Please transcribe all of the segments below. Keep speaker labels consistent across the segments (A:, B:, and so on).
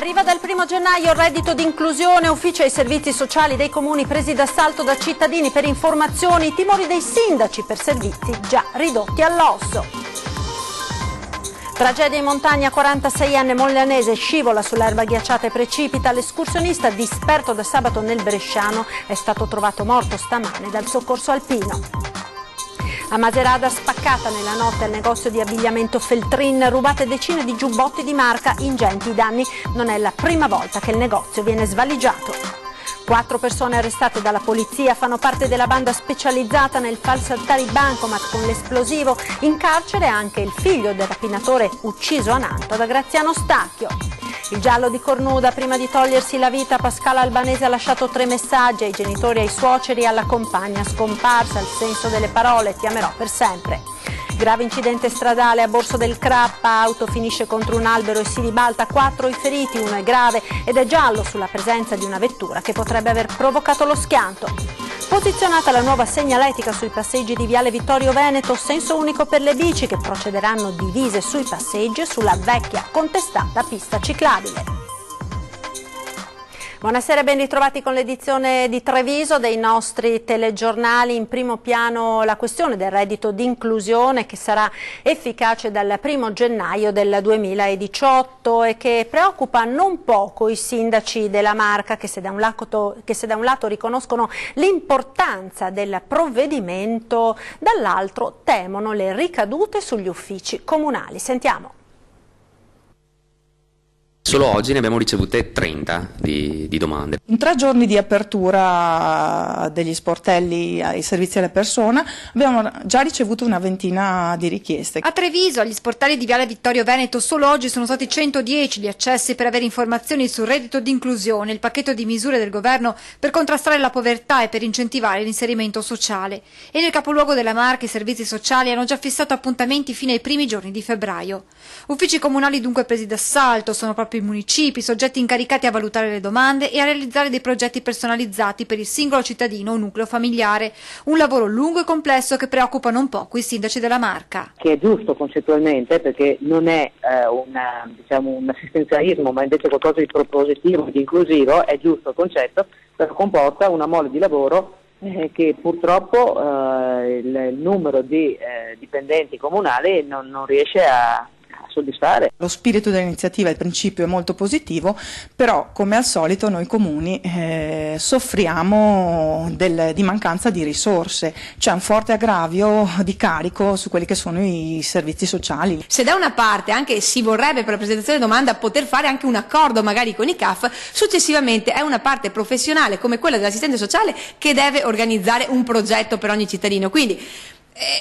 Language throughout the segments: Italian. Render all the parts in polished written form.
A: Arriva dal 1° gennaio il reddito di inclusione, uffici ai servizi sociali dei comuni presi d'assalto da cittadini per informazioni, i timori dei sindaci per servizi già ridotti all'osso. Tragedia in montagna, 46enne moglianese scivola sull'erba ghiacciata e precipita. L'escursionista disperto da sabato nel Bresciano è stato trovato morto stamane dal soccorso alpino. A Macerata, spaccata nella notte al negozio di abbigliamento Feltrin, rubate decine di giubbotti di marca, ingenti i danni. Non è la prima volta che il negozio viene svaligiato. 4 persone arrestate dalla polizia fanno parte della banda specializzata nel falsare i bancomat con l'esplosivo. In carcere anche il figlio del rapinatore ucciso a Nanto da Graziano Stacchio. Il giallo di Cornuda, prima di togliersi la vita, Pascale Albanese ha lasciato 3 messaggi ai genitori, ai suoceri e alla compagna scomparsa. Il senso delle parole: ti amerò per sempre. Grave incidente stradale a Borso del Crappa, auto finisce contro un albero e si ribalta, 4 i feriti, 1 è grave ed è giallo sulla presenza di una vettura che potrebbe aver provocato lo schianto. Posizionata la nuova segnaletica sui passeggi di Viale Vittorio Veneto, senso unico per le bici che procederanno divise sui passeggi e sulla vecchia contestata pista ciclabile. Buonasera e ben ritrovati con l'edizione di Treviso dei nostri telegiornali. In primo piano la questione del reddito di inclusione che sarà efficace dal 1° gennaio del 2018 e che preoccupa non poco i sindaci della Marca che se da un lato riconoscono l'importanza del provvedimento, dall'altro temono le ricadute sugli uffici comunali. Sentiamo.
B: Solo oggi ne abbiamo ricevute 30 di domande.
C: In 3 giorni di apertura degli sportelli ai servizi alla persona abbiamo già ricevuto una ventina di richieste.
D: A Treviso, agli sportelli di Viale Vittorio Veneto, solo oggi sono stati 110 gli accessi per avere informazioni sul reddito di inclusione, il pacchetto di misure del governo per contrastare la povertà e per incentivare l'inserimento sociale. E nel capoluogo della Marca i servizi sociali hanno già fissato appuntamenti fino ai primi giorni di febbraio. Uffici comunali dunque presi d'assalto, sono proprio i municipi, soggetti incaricati a valutare le domande e a realizzare dei progetti personalizzati per il singolo cittadino o nucleo familiare. Un lavoro lungo e complesso che preoccupa non poco i sindaci della Marca.
E: Che è giusto concettualmente, perché non è un assistenzialismo, ma invece qualcosa di propositivo, di inclusivo, è giusto il concetto, però comporta una mole di lavoro che purtroppo il numero di dipendenti comunali non riesce a soddisfare.
C: Lo spirito dell'iniziativa, il principio è molto positivo, però come al solito noi comuni soffriamo di mancanza di risorse, c'è un forte aggravio di carico su quelli che sono i servizi sociali.
F: Se da una parte anche si vorrebbe per la presentazione di domanda poter fare anche un accordo magari con i CAF, successivamente è una parte professionale come quella dell'assistente sociale che deve organizzare un progetto per ogni cittadino, quindi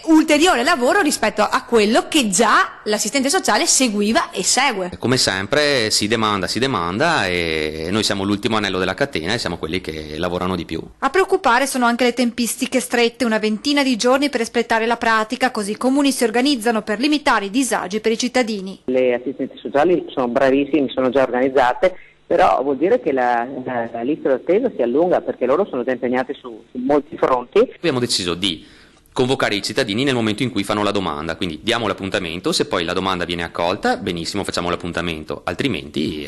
F: ulteriore lavoro rispetto a quello che già l'assistente sociale seguiva e segue.
B: Come sempre si demanda e noi siamo l'ultimo anello della catena e siamo quelli che lavorano di più.
D: A preoccupare sono anche le tempistiche strette, una ventina di giorni per espletare la pratica, così i comuni si organizzano per limitare i disagi per i cittadini.
E: Le assistenti sociali sono bravissime, sono già organizzate, però vuol dire che la lista d'attesa si allunga perché loro sono già impegnati su molti fronti.
B: Abbiamo deciso di convocare i cittadini nel momento in cui fanno la domanda, quindi diamo l'appuntamento, se poi la domanda viene accolta, benissimo, facciamo l'appuntamento, altrimenti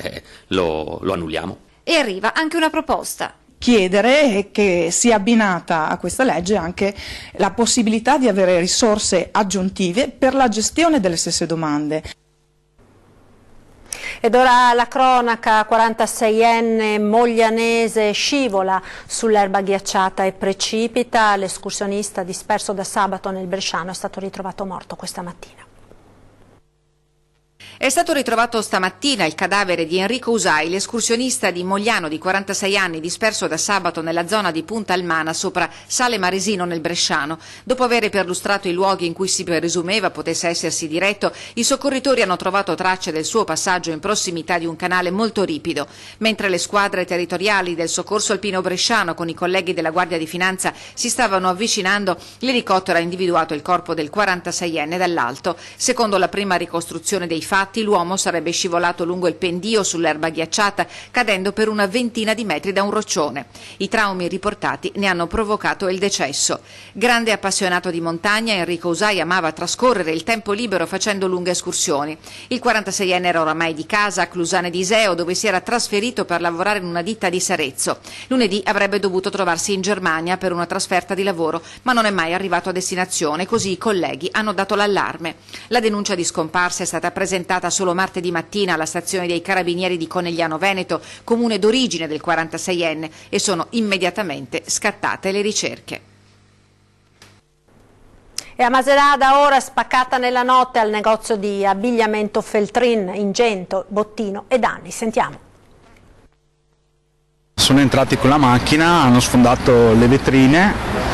B: lo annulliamo.
D: E arriva anche una proposta.
C: Chiedere che sia abbinata a questa legge anche la possibilità di avere risorse aggiuntive per la gestione delle stesse domande.
A: Ed ora la cronaca, 46enne moglianese scivola sull'erba ghiacciata e precipita. L'escursionista disperso da sabato nel Bresciano è stato ritrovato morto questa mattina.
G: È stato ritrovato stamattina il cadavere di Enrico Usai, l'escursionista di Mogliano di 46 anni disperso da sabato nella zona di Punta Almana sopra Sale Maresino nel Bresciano. Dopo aver perlustrato i luoghi in cui si presumeva potesse essersi diretto, i soccorritori hanno trovato tracce del suo passaggio in prossimità di un canale molto ripido. Mentre le squadre territoriali del soccorso alpino bresciano con i colleghi della Guardia di Finanza si stavano avvicinando, l'elicottero ha individuato il corpo del 46enne dall'alto. Secondo la prima ricostruzione dei fatti, fatti l'uomo sarebbe scivolato lungo il pendio sull'erba ghiacciata, cadendo per una ventina di metri da un roccione. I traumi riportati ne hanno provocato il decesso. Grande appassionato di montagna, Enrico Usai amava trascorrere il tempo libero facendo lunghe escursioni. Il 46enne era oramai di casa a Clusane di Iseo, dove si era trasferito per lavorare in una ditta di Sarezzo. Lunedì avrebbe dovuto trovarsi in Germania per una trasferta di lavoro, ma non è mai arrivato a destinazione, così i colleghi hanno dato l'allarme. La denuncia di scomparsa è stata presentata solo martedì mattina alla stazione dei Carabinieri di Conegliano Veneto, comune d'origine del 46enne, e sono immediatamente scattate le ricerche.
A: E a Macerata ora spaccata nella notte al negozio di abbigliamento Feltrin, Ingento, Bottino e Danni. Sentiamo.
H: Sono entrati con la macchina, hanno sfondato le vetrine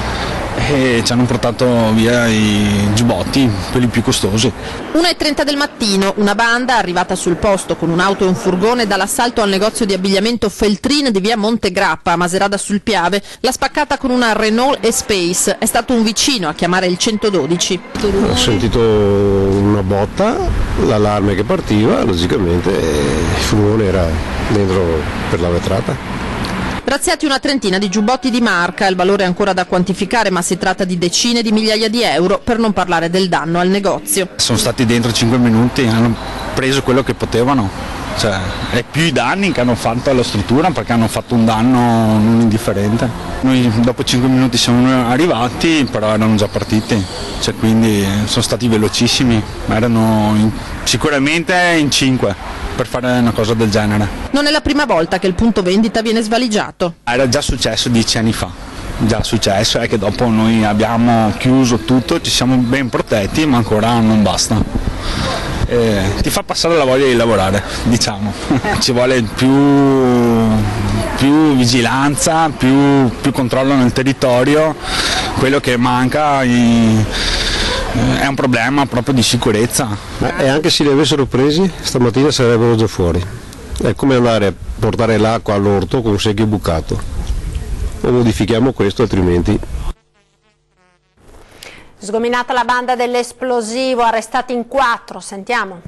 H: e ci hanno portato via i giubbotti, quelli più costosi.
I: 1:30 del mattino, una banda arrivata sul posto con un'auto e un furgone dall'assalto al negozio di abbigliamento Feltrin di via Montegrappa a Macerata sul Piave, l'ha spaccata con una Renault e-Space. È stato un vicino a chiamare il 112.
J: Ho sentito una botta, l'allarme che partiva, logicamente il furgone era dentro per la vetrata.
I: Razziati una trentina di giubbotti di marca, il valore è ancora da quantificare, ma si tratta di decine di migliaia di euro, per non parlare del danno al negozio.
H: Sono stati dentro 5 minuti, hanno preso quello che potevano, cioè è più i danni che hanno fatto alla struttura, perché hanno fatto un danno non indifferente. Noi dopo 5 minuti siamo arrivati, però erano già partiti, cioè, quindi sono stati velocissimi, ma erano sicuramente in 5 per fare una cosa del genere.
I: Non è la prima volta che il punto vendita viene svaligiato.
H: Era già successo 10 anni fa, già successo, è che dopo noi abbiamo chiuso tutto, ci siamo ben protetti, ma ancora non basta. Ti fa passare la voglia di lavorare, diciamo. Ci vuole più vigilanza, più controllo nel territorio. Quello che manca è un problema proprio di sicurezza.
J: E anche se li avessero presi, stamattina sarebbero già fuori. È come andare a portare l'acqua all'orto con un secchio bucato. O modifichiamo questo, altrimenti.
A: Sgominata la banda dell'esplosivo, arrestati in 4, sentiamo.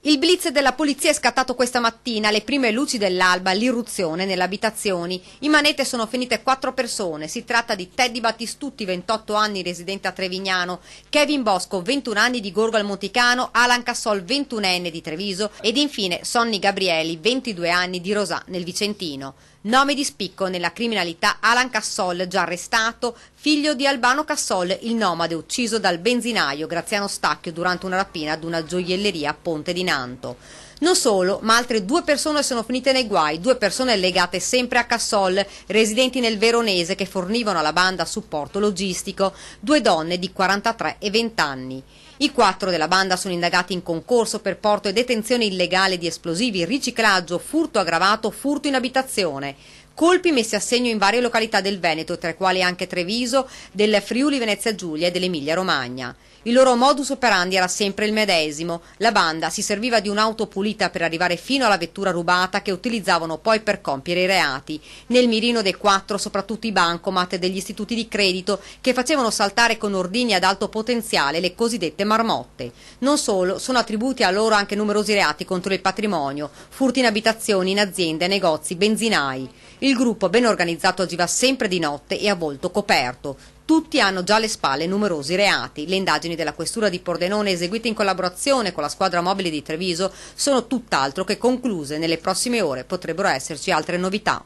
D: Il blitz della polizia è scattato questa mattina, alle prime luci dell'alba, l'irruzione nelle abitazioni. In manette sono finite 4 persone, si tratta di Teddy Battistutti, 28 anni, residente a Trevignano, Kevin Bosco, 21 anni, di Gorgo al Monticano, Alan Cassol, 21enne, di Treviso, ed infine Sonny Gabrieli, 22 anni, di Rosà, nel Vicentino. Nome di spicco nella criminalità: Alan Cassol, già arrestato, figlio di Albano Cassol, il nomade ucciso dal benzinaio Graziano Stacchio durante una rapina ad una gioielleria a Ponte di Nanto. Non solo, ma altre 2 persone sono finite nei guai, 2 persone legate sempre a Cassol, residenti nel Veronese, che fornivano alla banda supporto logistico, 2 donne di 43 e 20 anni. I 4 della banda sono indagati in concorso per porto e detenzione illegale di esplosivi, riciclaggio, furto aggravato, furto in abitazione. Colpi messi a segno in varie località del Veneto, tra i quali anche Treviso, del Friuli Venezia Giulia e dell'Emilia Romagna. Il loro modus operandi era sempre il medesimo. La banda si serviva di un'auto pulita per arrivare fino alla vettura rubata, che utilizzavano poi per compiere i reati. Nel mirino dei 4 soprattutto i bancomat degli istituti di credito, che facevano saltare con ordigni ad alto potenziale le cosiddette marmotte. Non solo, sono attribuiti a loro anche numerosi reati contro il patrimonio, furti in abitazioni, in aziende, negozi, benzinai. Il gruppo ben organizzato agiva sempre di notte e a volto coperto. Tutti hanno già alle spalle numerosi reati. Le indagini della Questura di Pordenone, eseguite in collaborazione con la squadra mobile di Treviso, sono tutt'altro che concluse. Nelle prossime ore potrebbero esserci altre novità.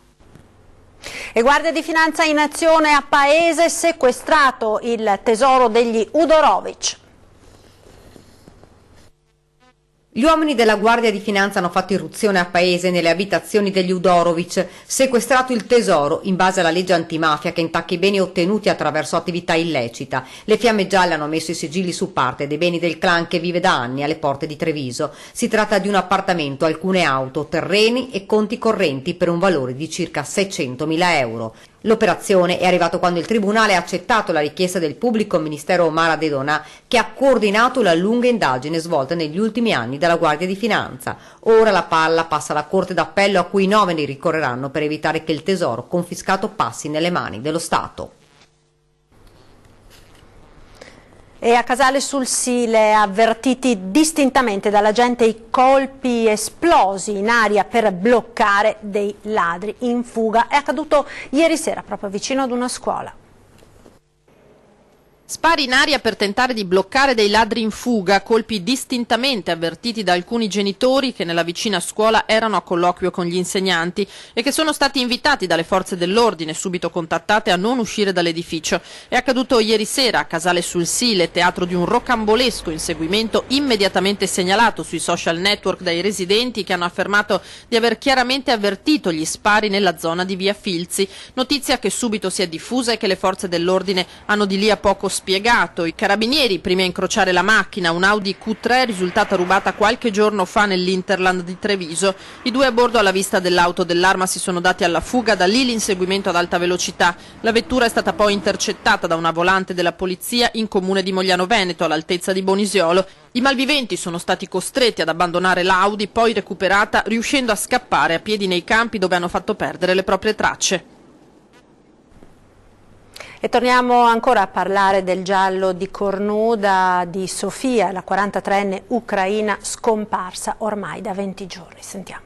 A: E Guardia di Finanza in azione a Paese, sequestrato il tesoro degli Udorovic.
D: Gli uomini della Guardia di Finanza hanno fatto irruzione a Paese nelle abitazioni degli Udorovic, sequestrato il tesoro in base alla legge antimafia che intacca i beni ottenuti attraverso attività illecita. Le Fiamme Gialle hanno messo i sigilli su parte dei beni del clan che vive da anni alle porte di Treviso. Si tratta di un appartamento, alcune auto, terreni e conti correnti per un valore di circa 600.000 euro. L'operazione è arrivata quando il Tribunale ha accettato la richiesta del pubblico ministero Omar De Donà, che ha coordinato la lunga indagine svolta negli ultimi anni dalla Guardia di Finanza. Ora la palla passa alla Corte d'Appello, a cui 9 ne ricorreranno per evitare che il tesoro confiscato passi nelle mani dello Stato.
A: E a Casale sul Sile, avvertiti distintamente dall'agente i colpi esplosi in aria per bloccare dei ladri in fuga. È accaduto ieri sera proprio vicino ad una scuola.
I: Spari in aria per tentare di bloccare dei ladri in fuga, colpi distintamente avvertiti da alcuni genitori che nella vicina scuola erano a colloquio con gli insegnanti e che sono stati invitati dalle forze dell'ordine, subito contattate, a non uscire dall'edificio. È accaduto ieri sera a Casale sul Sile, teatro di un rocambolesco inseguimento immediatamente segnalato sui social network dai residenti, che hanno affermato di aver chiaramente avvertito gli spari nella zona di via Filzi, notizia che subito si è diffusa e che le forze dell'ordine hanno di lì a poco spiegato. I carabinieri, primi a incrociare la macchina, un Audi Q3 risultata rubata qualche giorno fa nell'Interland di Treviso. I due a bordo alla vista dell'auto dell'arma si sono dati alla fuga, da lì l'inseguimento ad alta velocità. La vettura è stata poi intercettata da una volante della polizia in comune di Mogliano Veneto, all'altezza di Bonisiolo. I malviventi sono stati costretti ad abbandonare l'Audi, poi recuperata, riuscendo a scappare a piedi nei campi dove hanno fatto perdere le proprie tracce.
A: E torniamo ancora a parlare del giallo di Cornuda di Sofia, la 43enne ucraina scomparsa ormai da 20 giorni. Sentiamo.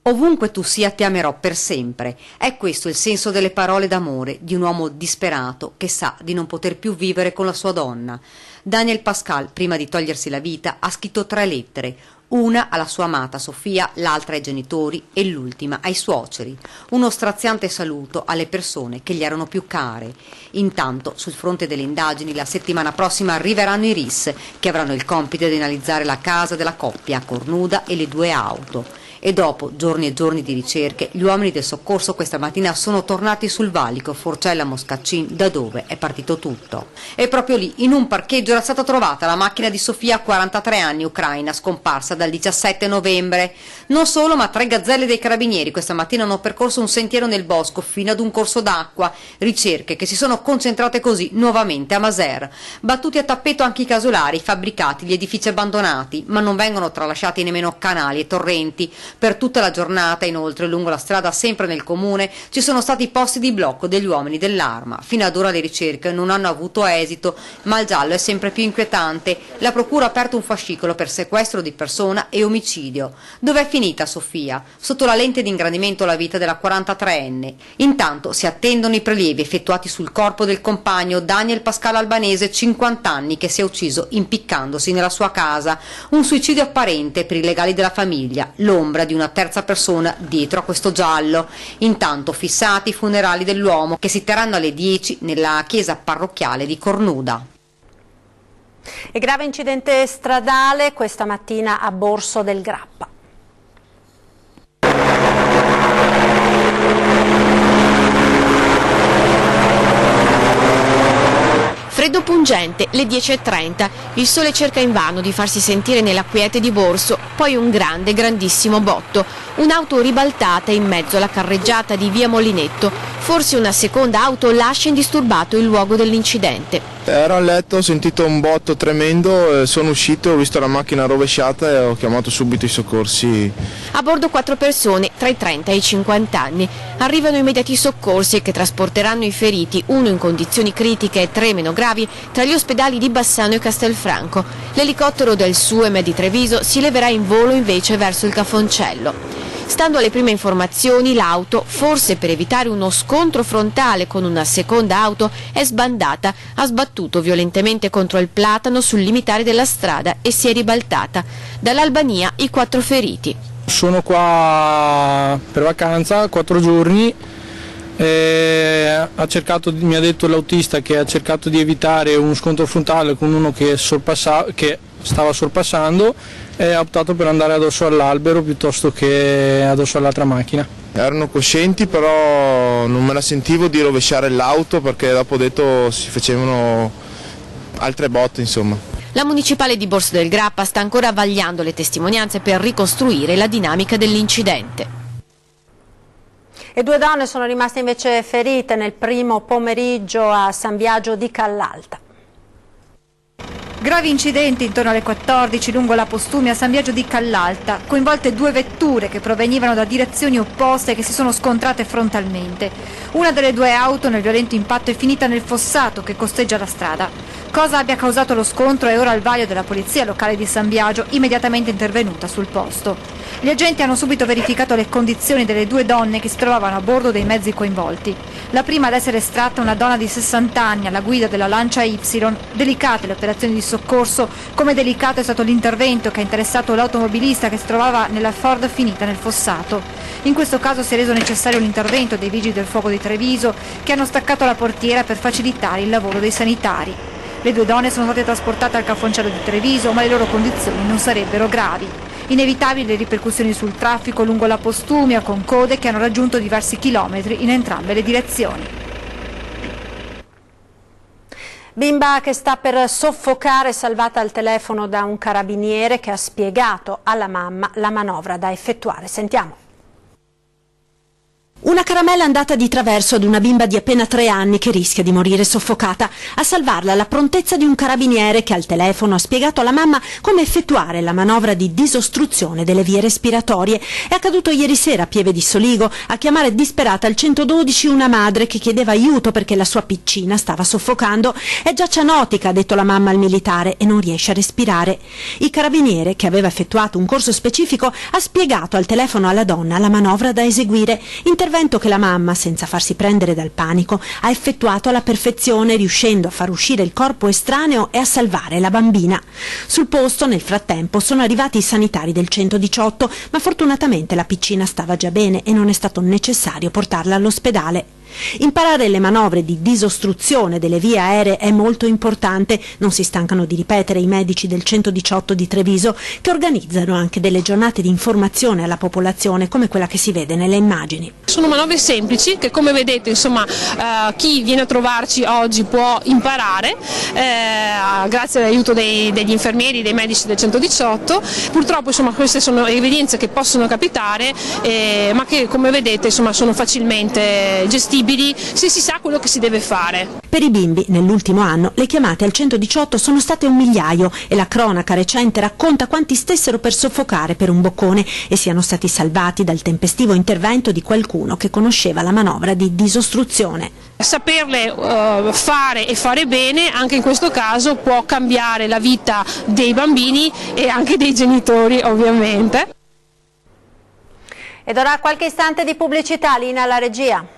K: Ovunque tu sia ti amerò per sempre. È questo il senso delle parole d'amore di un uomo disperato che sa di non poter più vivere con la sua donna. Daniel Pascal, prima di togliersi la vita, ha scritto 3 lettere. Una alla sua amata Sofia, l'altra ai genitori e l'ultima ai suoceri. Uno straziante saluto alle persone che gli erano più care. Intanto, sul fronte delle indagini, la settimana prossima arriveranno i RIS, che avranno il compito di analizzare la casa della coppia, Cornuda e le 2 auto. E dopo giorni e giorni di ricerche, gli uomini del soccorso questa mattina sono tornati sul valico Forcella Moscaccin, da dove è partito tutto. E proprio lì, in un parcheggio, era stata trovata la macchina di Sofia, 43 anni, ucraina, scomparsa dal 17 novembre. Non solo, ma 3 gazzelle dei carabinieri questa mattina hanno percorso un sentiero nel bosco fino ad un corso d'acqua. Ricerche che si sono concentrate così nuovamente a Maser. Battuti a tappeto anche i casolari, i fabbricati, gli edifici abbandonati, ma non vengono tralasciati nemmeno canali e torrenti. Per tutta la giornata, inoltre, lungo la strada, sempre nel comune, ci sono stati posti di blocco degli uomini dell'arma. Fino ad ora le ricerche non hanno avuto esito, ma il giallo è sempre più inquietante. La procura ha aperto un fascicolo per sequestro di persona e omicidio. Dov'è finita Sofia? Sotto la lente di ingrandimento la vita della 43enne. Intanto si attendono i prelievi effettuati sul corpo del compagno Daniel Pascal Albanese, 50 anni, che si è ucciso impiccandosi nella sua casa. Un suicidio apparente per i legali della famiglia, l'ombra di una terza persona dietro a questo giallo. Intanto fissati i funerali dell'uomo, che si terranno alle 10 nella chiesa parrocchiale di Cornuda.
A: E grave incidente stradale questa mattina a Borso del Grappa.
L: Freddo pungente, le 10:30, il sole cerca invano di farsi sentire nella quiete di Borso, poi un grandissimo botto, un'auto ribaltata in mezzo alla carreggiata di via Molinetto, forse una seconda auto lascia indisturbato il luogo dell'incidente.
M: Ero a letto, ho sentito un botto tremendo, sono uscito, ho visto la macchina rovesciata e ho chiamato subito i soccorsi.
L: A bordo 4 persone, tra i 30 e i 50 anni. Arrivano immediati soccorsi che trasporteranno i feriti, uno in condizioni critiche e 3 meno gravi, tra gli ospedali di Bassano e Castelfranco. L'elicottero del SUEM di Treviso si leverà in volo invece verso il Cafoncello. Stando alle prime informazioni, l'auto, forse per evitare uno scontro frontale con una seconda auto, è sbandata, ha sbattuto violentemente contro il platano sul limitare della strada e si è ribaltata. Dall'Albania i 4 feriti.
N: Sono qua per vacanza, 4 giorni. Mi ha detto l'autista che ha cercato di evitare uno scontro frontale con uno che stava sorpassando e ha optato per andare addosso all'albero piuttosto che addosso all'altra macchina.
M: Erano coscienti, però non me la sentivo di rovesciare l'auto perché dopo ho detto si facevano altre botte, insomma.
L: La municipale di Borso del Grappa sta ancora vagliando le testimonianze per ricostruire la dinamica dell'incidente.
A: E 2 donne sono rimaste invece ferite nel primo pomeriggio a San Biagio di Callalta.
D: Gravi incidenti intorno alle 14 lungo la Postumia a San Biagio di Callalta, coinvolte 2 vetture che provenivano da direzioni opposte e che si sono scontrate frontalmente. Una delle 2 auto nel violento impatto è finita nel fossato che costeggia la strada. Cosa abbia causato lo scontro è ora al vaglio della polizia locale di San Biagio, immediatamente intervenuta sul posto. Gli agenti hanno subito verificato le condizioni delle 2 donne che si trovavano a bordo dei mezzi coinvolti. La prima ad essere estratta è una donna di 60 anni alla guida della Lancia Y. Delicate le operazioni di soccorso, come delicato è stato l'intervento che ha interessato l'automobilista che si trovava nella Ford finita nel fossato. In questo caso si è reso necessario l'intervento dei vigili del fuoco di Treviso che hanno staccato la portiera per facilitare il lavoro dei sanitari. Le 2 donne sono state trasportate al Cafoncello di Treviso, ma le loro condizioni non sarebbero gravi. Inevitabili le ripercussioni sul traffico lungo la Postumia, con code che hanno raggiunto diversi chilometri in entrambe le direzioni.
A: Bimba che sta per soffocare, salvata al telefono da un carabiniere che ha spiegato alla mamma la manovra da effettuare. Sentiamo. Una caramella andata di traverso ad una bimba di appena 3 anni che rischia di morire soffocata. A salvarla la prontezza di un carabiniere che al telefono ha spiegato alla mamma come effettuare la manovra di disostruzione delle vie respiratorie. È accaduto ieri sera a Pieve di Soligo. A chiamare disperata al 112 una madre che chiedeva aiuto perché la sua piccina stava soffocando. È già cianotica, ha detto la mamma al militare, e non riesce a respirare. Il carabiniere, che aveva effettuato un corso specifico, ha spiegato al telefono alla donna la manovra da eseguire. Intervento che la mamma, senza farsi prendere dal panico, ha effettuato alla perfezione, riuscendo a far uscire il corpo estraneo e a salvare la bambina. Sul posto, nel frattempo, sono arrivati i sanitari del 118, ma fortunatamente la piccina stava già bene e non è stato necessario portarla all'ospedale. Imparare le manovre di disostruzione delle vie aeree è molto importante, non si stancano di ripetere i medici del 118 di Treviso, che organizzano anche delle giornate di informazione alla popolazione come quella che si vede nelle immagini.
O: Sono manovre semplici che, come vedete, insomma, chi viene a trovarci oggi può imparare grazie all'aiuto degli infermieri, dei medici del 118. Purtroppo, insomma, queste sono evenienze che possono capitare, ma che, come vedete, insomma, sono facilmente gestibili se si sa quello che si deve fare.
A: Per i bimbi nell'ultimo anno le chiamate al 118 sono state 1 migliaio e la cronaca recente racconta quanti stessero per soffocare per un boccone e siano stati salvati dal tempestivo intervento di qualcuno che conosceva la manovra di disostruzione.
O: Saperle fare e fare bene anche in questo caso può cambiare la vita dei bambini e anche dei genitori, ovviamente.
A: Ed ora qualche istante di pubblicità, linea alla regia.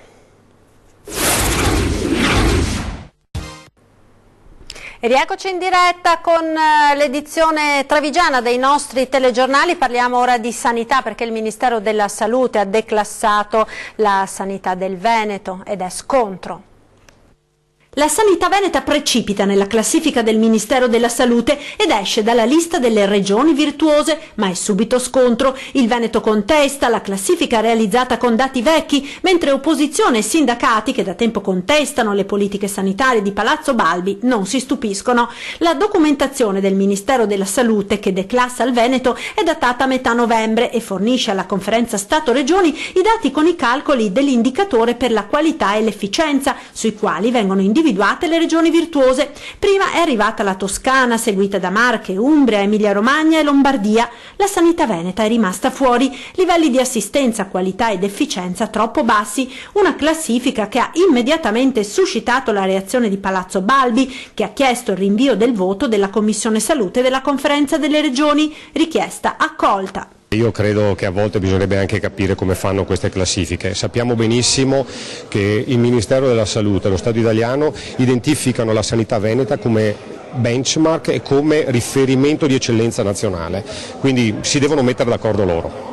A: E rieccoci in diretta con l'edizione trevigiana dei nostri telegiornali. Parliamo ora di sanità perché il Ministero della Salute ha declassato la sanità del Veneto ed è scontro. La sanità veneta precipita nella classifica del Ministero della Salute ed esce dalla lista delle regioni virtuose, ma è subito scontro. Il Veneto contesta la classifica realizzata con dati vecchi, mentre opposizione e sindacati che da tempo contestano le politiche sanitarie di Palazzo Balbi non si stupiscono. La documentazione del Ministero della Salute che declassa il Veneto è datata a metà novembre e fornisce alla conferenza Stato-Regioni i dati con i calcoli dell'indicatore per la qualità e l'efficienza, sui quali vengono individuate le regioni virtuose. Prima è arrivata la Toscana, seguita da Marche, Umbria, Emilia-Romagna e Lombardia. La sanità veneta è rimasta fuori, livelli di assistenza, qualità ed efficienza troppo bassi, una classifica che ha immediatamente suscitato la reazione di Palazzo Balbi, che ha chiesto il rinvio del voto della Commissione Salute della Conferenza delle Regioni, richiesta accolta.
J: Io credo che a volte bisognerebbe anche capire come fanno queste classifiche. Sappiamo benissimo che il Ministero della Salute e lo Stato italiano identificano la sanità veneta come benchmark e come riferimento di eccellenza nazionale, quindi si devono mettere d'accordo loro.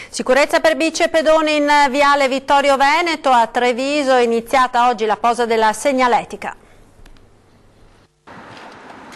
A: Sicurezza per bici e pedoni in viale Vittorio Veneto. A Treviso è iniziata oggi la posa della segnaletica.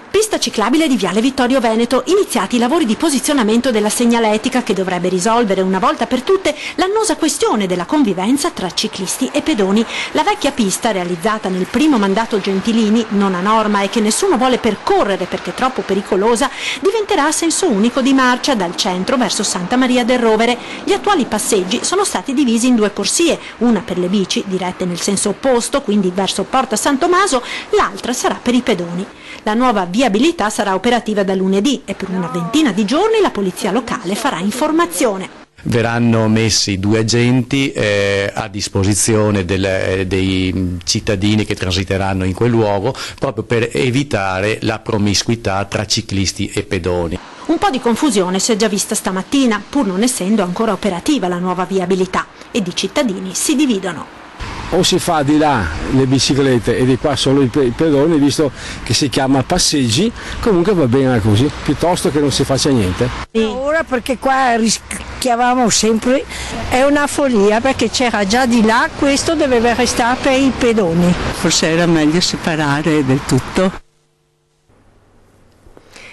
A: Pista ciclabile di viale Vittorio Veneto, iniziati i lavori di posizionamento della segnaletica che dovrebbe risolvere una volta per tutte l'annosa questione della convivenza tra ciclisti e pedoni. La vecchia pista, realizzata nel primo mandato Gentilini, non a norma e che nessuno vuole percorrere perché troppo pericolosa, diventerà a senso unico di marcia dal centro verso Santa Maria del Rovere. Gli attuali passeggi sono stati divisi in 2 corsie, una per le bici dirette nel senso opposto, quindi verso Porta San Tommaso, l'altra sarà per i pedoni. La nuova viabilità sarà operativa da lunedì e per una ventina di giorni la polizia locale farà informazione.
P: Verranno messi 2 agenti a disposizione dei cittadini che transiteranno in quel luogo proprio per evitare la promiscuità tra ciclisti e pedoni.
A: Un po' di confusione si è già vista stamattina, pur non essendo ancora operativa la nuova viabilità, ed i cittadini si dividono.
Q: O si fa di là le biciclette e di qua solo i pedoni, visto che si chiama passeggi, comunque va bene così, piuttosto che non si faccia niente.
R: Ora perché qua rischiavamo sempre, è una follia perché c'era già di là, questo doveva restare per i pedoni.
S: Forse era meglio separare del tutto.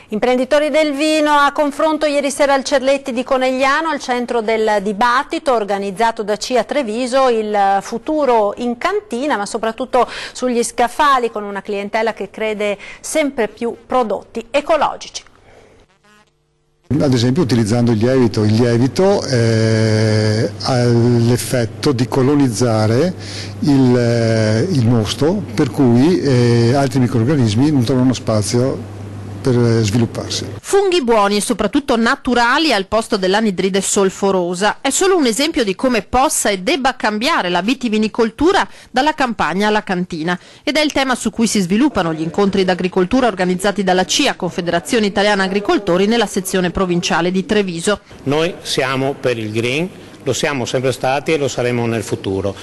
A: Imprenditori del vino a confronto ieri sera al Cerletti di Conegliano, al centro del dibattito organizzato da CIA Treviso, il futuro in cantina ma soprattutto sugli scaffali, con una clientela che crede sempre più prodotti ecologici.
T: Ad esempio utilizzando il lievito ha l'effetto di colonizzare il mosto, per cui altri microrganismi non trovano spazio per svilupparsi.
I: Funghi buoni e soprattutto naturali al posto dell'anidride solforosa. È solo un esempio di come possa e debba cambiare la vitivinicoltura dalla campagna alla cantina. Ed è il tema su cui si sviluppano gli incontri d'agricoltura organizzati dalla CIA, Confederazione Italiana Agricoltori, nella sezione provinciale di Treviso.
U: Noi siamo per il green, lo siamo sempre stati e lo saremo nel futuro.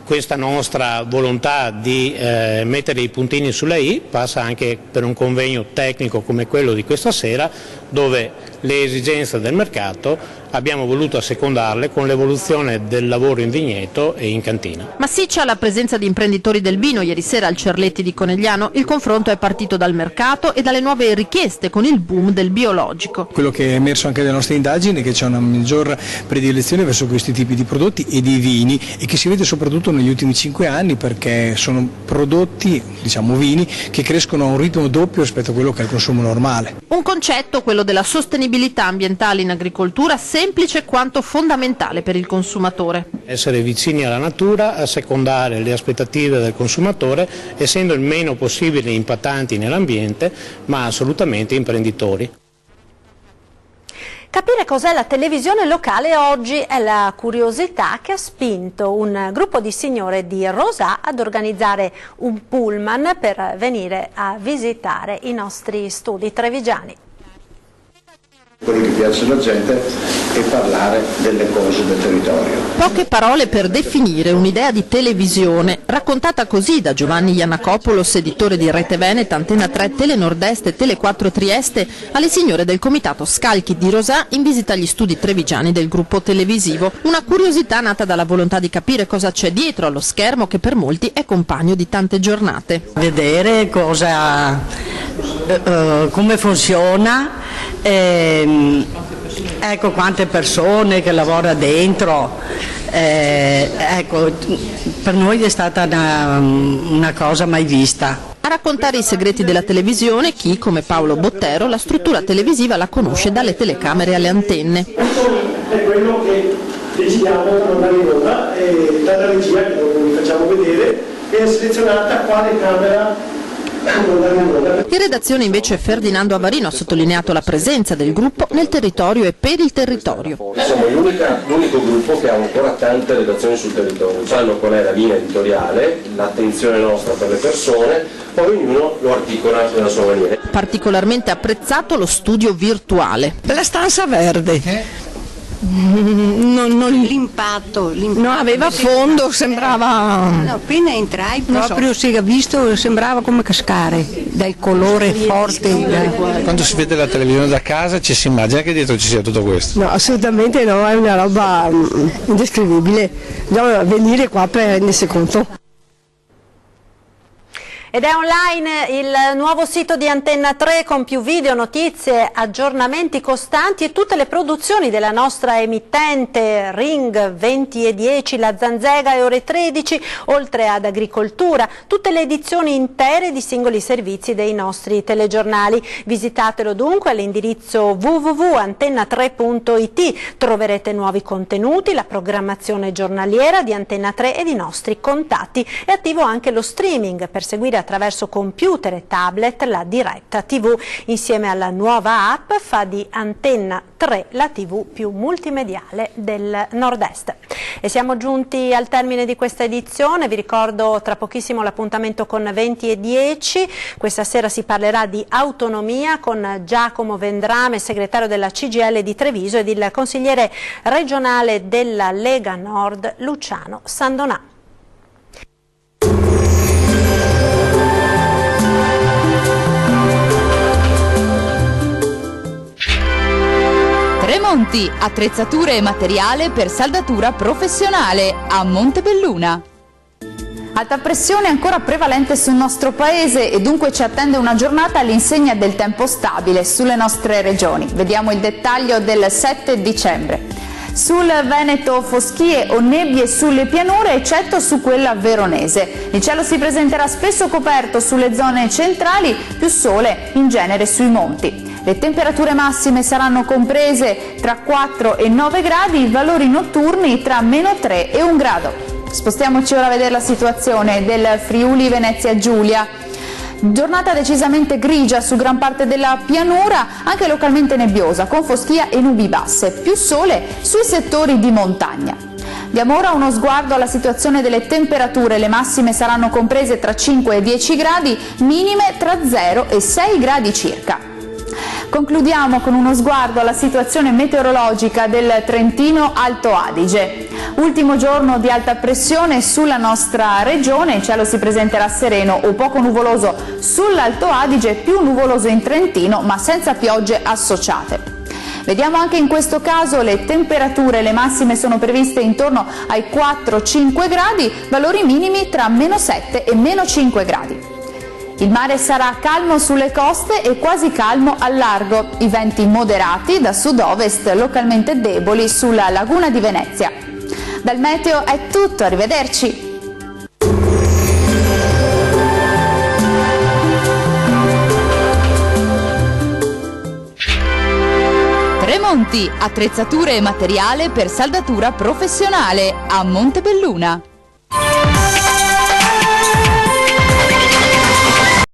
U: Questa nostra volontà di mettere i puntini sulle i passa anche per un convegno tecnico come quello di questa sera, dove le esigenze del mercato abbiamo voluto assecondarle con l'evoluzione del lavoro in vigneto e in cantina.
I: Massiccia la presenza di imprenditori del vino ieri sera al Cerletti di Conegliano. Il confronto è partito dal mercato e dalle nuove richieste con il boom del biologico.
N: Quello che è emerso anche dalle nostre indagini è che c'è una maggior predilezione verso questi tipi di prodotti e di vini, e che si vede soprattutto negli ultimi 5 anni, perché sono prodotti, diciamo vini, che crescono a un ritmo doppio rispetto a quello che è il consumo normale.
I: Un concetto, quello della sostenibilità ambientale in agricoltura, semplice quanto fondamentale per il consumatore.
U: Essere vicini alla natura, assecondare le aspettative del consumatore, essendo il meno possibile impattanti nell'ambiente, ma assolutamente imprenditori.
A: Capire cos'è la televisione locale oggi è la curiosità che ha spinto un gruppo di signore di Rosà ad organizzare un pullman per venire a visitare i nostri studi trevigiani.
V: Quello che piace alla gente è parlare delle cose del territorio.
I: Poche parole per definire un'idea di televisione, raccontata così da Giovanni Iannacopoulos, editore di Rete Veneta, Antena 3, Tele Nord-Est e Tele 4 Trieste, alle signore del comitato Scalchi di Rosà in visita agli studi trevigiani del gruppo televisivo. Una curiosità nata dalla volontà di capire cosa c'è dietro allo schermo che per molti è compagno di tante giornate.
S: Vedere come funziona, ecco quante persone che lavorano dentro, ecco, per noi è stata una cosa mai vista.
I: A raccontare i segreti della televisione chi, come Paolo Bottero, la struttura televisiva la conosce dalle telecamere alle antenne.
W: È quello che decidiamo per andare in onda, e dalla regia, che vi facciamo vedere, è selezionata quale camera.
I: In redazione invece Ferdinando Avarino ha sottolineato la presenza del gruppo nel territorio e per il territorio.
X: Siamo l'unico gruppo che ha ancora tante redazioni sul territorio, sanno qual è la linea editoriale, l'attenzione nostra per le persone, poi ognuno lo articola nella sua maniera.
I: Particolarmente apprezzato lo studio virtuale.
S: La stanza verde.
K: L'impatto
S: no, aveva fondo, sembrava.
K: No, appena entrai proprio si è visto, sembrava come cascare dal colore forte.
Q: Quando si vede la televisione da casa ci si immagina che dietro ci sia tutto questo.
R: No, assolutamente no, è una roba indescrivibile. Bisogna venire qua per rendersi conto.
A: Ed è online il nuovo sito di Antenna 3 con più video, notizie, aggiornamenti costanti e tutte le produzioni della nostra emittente, Ring 20:10, La Zanzega e Ore 13, oltre ad agricoltura, tutte le edizioni intere di singoli servizi dei nostri telegiornali. Visitatelo dunque all'indirizzo www.antenna3.it, troverete nuovi contenuti, la programmazione giornaliera di Antenna 3 ed i nostri contatti. È attivo anche lo streaming per seguire attraverso computer e tablet la diretta TV. Insieme alla nuova app fa di Antenna 3 la TV più multimediale del Nord-Est. E siamo giunti al termine di questa edizione. Vi ricordo tra pochissimo l'appuntamento con 20 e 10. Questa sera si parlerà di autonomia con Giacomo Vendrame, segretario della CGIL di Treviso, ed il consigliere regionale della Lega Nord Luciano Sandonà.
B: Tremonti, attrezzature e materiale per saldatura professionale a Montebelluna.
C: Alta pressione ancora prevalente sul nostro paese e dunque ci attende una giornata all'insegna del tempo stabile sulle nostre regioni. Vediamo il dettaglio del 7 dicembre. Sul Veneto foschie o nebbie sulle pianure, eccetto su quella veronese. Il cielo si presenterà spesso coperto sulle zone centrali, più sole in genere sui monti. Le temperature massime saranno comprese tra 4 e 9 gradi, i valori notturni tra -3 e 1 grado. Spostiamoci ora a vedere la situazione del Friuli Venezia Giulia. Giornata decisamente grigia su gran parte della pianura, anche localmente nebbiosa, con foschia e nubi basse, più sole sui settori di montagna. Diamo ora uno sguardo alla situazione delle temperature. Le massime saranno comprese tra 5 e 10 gradi, minime tra 0 e 6 gradi circa. Concludiamo con uno sguardo alla situazione meteorologica del Trentino Alto Adige. Ultimo giorno di alta pressione sulla nostra regione, il cielo si presenterà sereno o poco nuvoloso sull'Alto Adige, più nuvoloso in Trentino ma senza piogge associate. Vediamo anche in questo caso le temperature. Le massime sono previste intorno ai 4-5 gradi, valori minimi tra -7 e -5 gradi. Il mare sarà calmo sulle coste e quasi calmo al largo, i venti moderati da sud-ovest localmente deboli sulla laguna di Venezia. Dal meteo è tutto, arrivederci!
B: Tremonti, attrezzature e materiale per saldatura professionale a Montebelluna.